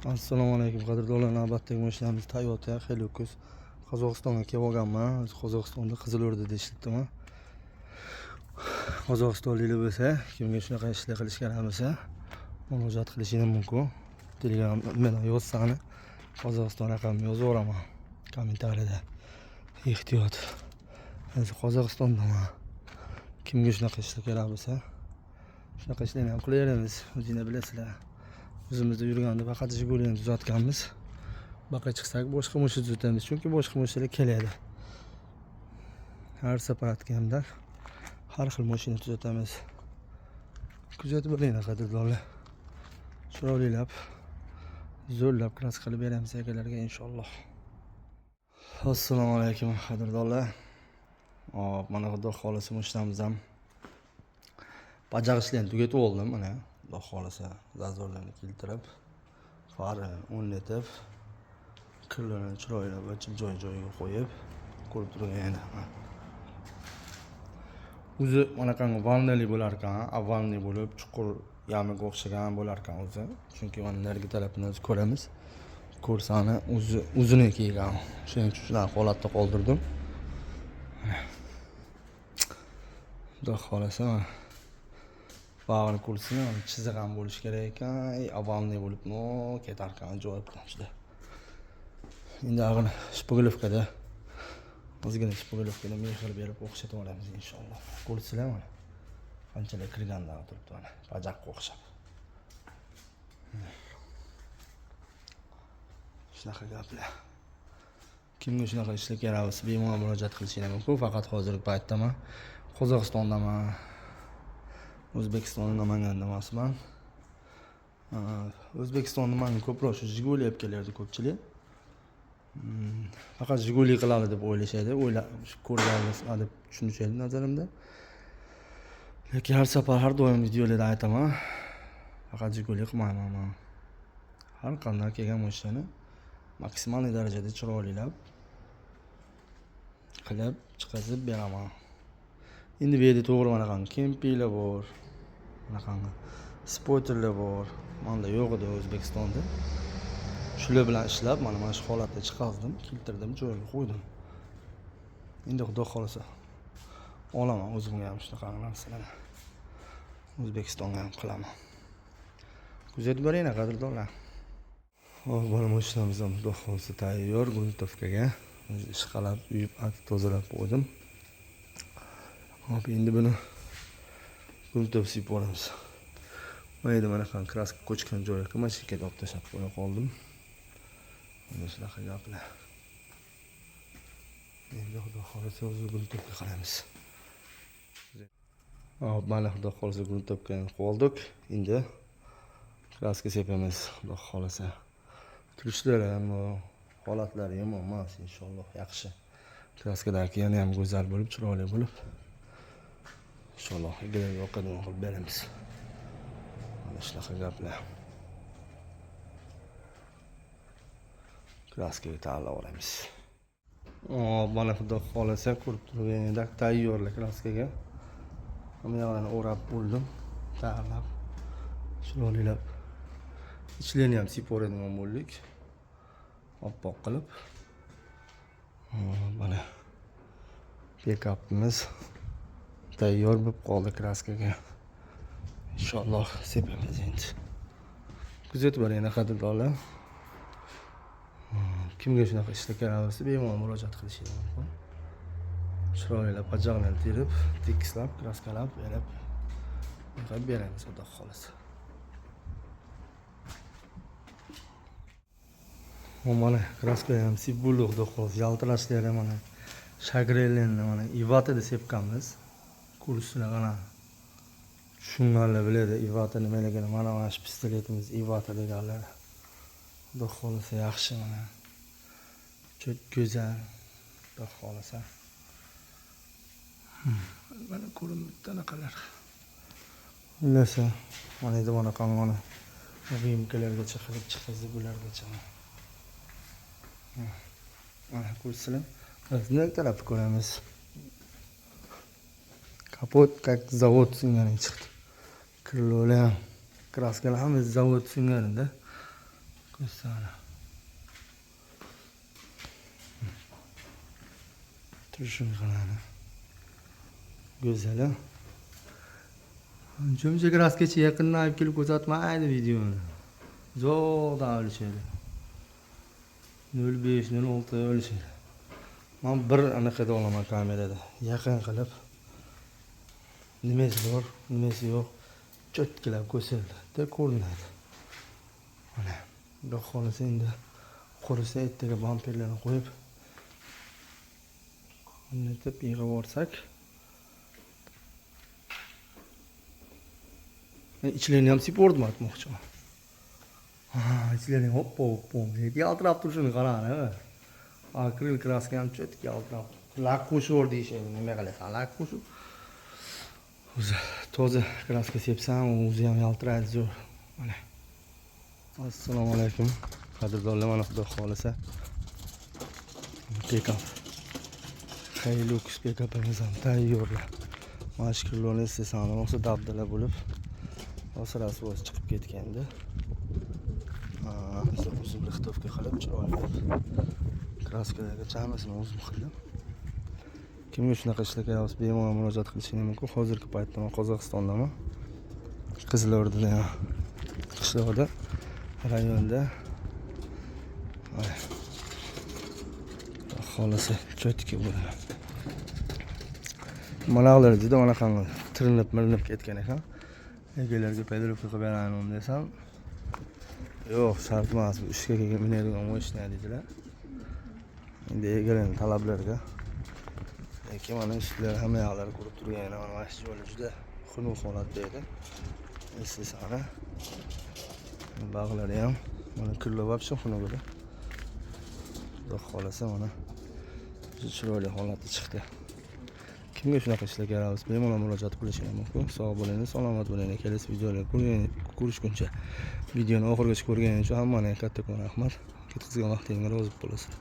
Assalomu alaykum qadrdonlar, navbatdagi mashinamiz Toyota Hilux. Qozog'istonga kelib olganman. Qozog'istonda Qizilo'rdada ishlatdim. Qozog'istonliklar bo'lsa, kimga shunaqa ishlar qilish kerak bo'lsa, murojaat qilishingiz mumkin. Telegram bilan yozsani, Qozog'iston raqamini yozib yuboraman kommentariyada. Ehtiyot. Hozir Qozog'istondaman. Kimga shunaqa ishlar kerak bo'lsa, shunaqa ishlarni ham qilaveramiz. O'zingizlar bilasizlar. O'zimizda yurganda faqat Jigulini tuzatganmiz. Baqa chiqsak boshqa mashina tuzatamiz, chunki boshqa mashinalar keladi. Har safar aytganimdek, har xil mashina tuzatamiz. Kuzatib olinglar qadrdonlar. Chiroylilab, zo'rlab kraska qilib beramiz akalarga inshaalloh. Assalomu alaykum qadrdonlar. Hop, mana xudo xolisa mashinamiz ham pajaq ishlarni tugatib oldim. Mana xudo xolisa zazorlarni keltirib, farini o'rnatib, kirlarni chiroylab ochib joy-joyiga qo'yib, ko'rib turganda. O'zi manaqangi vannali bo'lar ekan, avvalni bo'lib chuqur yamiga o'xshagan bo'lar ekan o'zi. Chunki mana narigi tarafini o'zi ko'ramiz. Ko'rsani o'zini kelgan. Shuning uchun shunaqa holatda qoldirdim. Xudo xolasa bag'ri kursini chiziq ham bo'lish kerak ekan. Avvalni bo'lib ketar ekan ajoyib qilishdi. Endi ag'ini shpogilovkada ozgina shpogilovkada mehr berib o'xshatib olamiz inshaalloh. Ko'rsizlar mana qanchalar kirgandan turibdi mana pajaqqa o'xshab. Shunaqa gaplar. Kimga shunaqa ishlar kerak bo'lsa bemalol murojaat qilishingiz mumkin. Faqat hozirgi paytdaman Qozog'istondaman. O'zbekistonning Namanganda emasman. O'zbekistonda menga ko'proq shu Jiguli olib kelardi ko'pchilik. Faqat Jiguli qiladi deb o'ylashadi. Ko'rganmiz deb tushunishadi nazarimda. Lekin har safar har doim videolarda aytaman. Faqat Jiguli qilmayman men. Har qanday kelgan mashinani maksimal darajada chiroylilab qilib chiqazib beraman. Endi bu yerda to'g'ri mana qanday kempinglar bor. Mana qanday spoilerlar bor. Menda yo'q edi O'zbekistonda. Shular bilan ishlab, mana shu holatda chiqardim, keltirdim, joyiga qo'ydim. Endi xudo xolasa olaman o'zimga ham shunaqa narsalarni. O'zbekistonga ham qilaman. Kuzatib boringlar qadrdonlar. Hop, mana mashinamiz ham xudo xolasa tayyor gruntovkaga. Ishqalab, uyib, tozalab qo'ydim. Hop, endi buni gruntov sip olamiz. Mayda mana qan kraska ko'chgan joyga mashinaga olib tashlab qo'ya qoldim. Mana shunaqa gaplar. Endi xudo xolasa o'zi gruntovga qaraymiz. Hop, mana xudo xolasa gruntovga qoldik. Endi kraska sepamiz xudo xolasa. Turishlari ham, holatlari yomon emas inshaalloh, yaxshi. Kraskadagi yana ham go'zal bo'lib, chiroyli bo'lib inshaalloh egalarga yoqadigan qilib beramiz. Mana shunaqa gaplar. Kraskaga tanlab olamiz. Hop, mana xudo xolasa ko'rib turganingdek tayyorlik kraskaga. Hamma yoqni o'rab bo'ldim, tayyorlab, chiroylilab. Ichlarni ham sip o'radigan bo'ldik. Oppoq qilib. Mana pick-upimiz tayyor bo'lib qoldi kraskaga. Inshaalloh sepamiz endi. Kuzatib boringlar qadrdonlar. Kimga shunaqa ishlar kerak bo'lsa bemalol murojaat qilishingiz mumkin. Chiroylab pajaqlarni terib, tekislab, kraskalab beramiz xudo xolasa. Mana kraska ham sip bo'ldi xudo xolasa. Yaltirashlari mana shagrellarni mana Ivatada sepganmiz. Kurslar mana tushunganlar biladi Ivata nimaligini. Mana shu pistoletimiz Ivata deganlar. Xudo xolasa yaxshi mana. Çok go'zal. Xudo xolasa. Mana ko'rinib qanaqalar. Bilasa, mana endi mana qani mana rimkalargacha qilib chiqazib bulargacha. Mana ko'rsizlar. Bizning tarafni ko'ramiz. Kapot как завод singani chiqdi. Krlolar ham kraskalar ham zavod singanida. Sana. Turishini qarani. Go'zal. Ancha kraskachi yaqindan olib kelib ko'rsatmaydi videoni. Zo'rdan o'lchaydi. 05, 06 o'lchaydi. Men bir anaqada olaman kamerada. Yaqin qilib nimasi bor, nimasi yo'q, cho'tkilab ko'rsatadi, ko'rinadi. Mana, xudo xolasa endi qurisa ertaga bamperlarni qo'yib o'rnatib yig'ib olsak, ichlarini ham sip o'rdim aytmoqchiman. İçlerini hop. Yaltırab turishini qarang. Akril kraska ham cho'tki yaltirab. Lak qo'shib deyishadi. Nima qilasan? Lak qo'shib. O'zi toza kraska sepsam, o'zi ham yaltiraydi zo'r. Mana. Assalomu alaykum. Qadrdonlar, mana xudo xolasa pick-up. Hilux pick-upimiz ham tayyorlar. Mashkurlarni istesam, o'sha dabdala bo'lib, osrasi o'zi chiqib ketganda. O'zim lixtovka qilib chiroyli kraskalarga chamasini o'zim qildim. Kimga shunaqa ishlarga yoz bemalol murojaat qilishingiz mumkin. Hozirgi paytda men Qozog'istondaman. Qizilordada, qishloqda, rayonda. Xolasi cho'tki bo'ladi. Malaqlar juda anaqangi tirinib ketgan ekan. Egalarga pedalka qilib beraman desam, yo'q, shart emas, bu ishga kelgan minadigan mashina dedilar. Endi egalarning talablariga lekin mana ishlar hamma yoqlari ko'rib turgan, mana shu joylar juda xunuk holatda edi. Eslasana. Bog'lari ham mana kirlab olib xunuk edi. Xudo xolasa mana chiroyli holatda chiqdi. Kimga shunaqa ishlarga yarabsiz bemalol murojaat qilishingiz mumkin. Sog' bo'ling, salomat bo'ling. Kelasi videolar ko'rishguncha videoni oxirigacha ko'rganingiz uchun hammaga kattakon rahmat. Ketqizgan vaqtingiz rozi bo'lsin.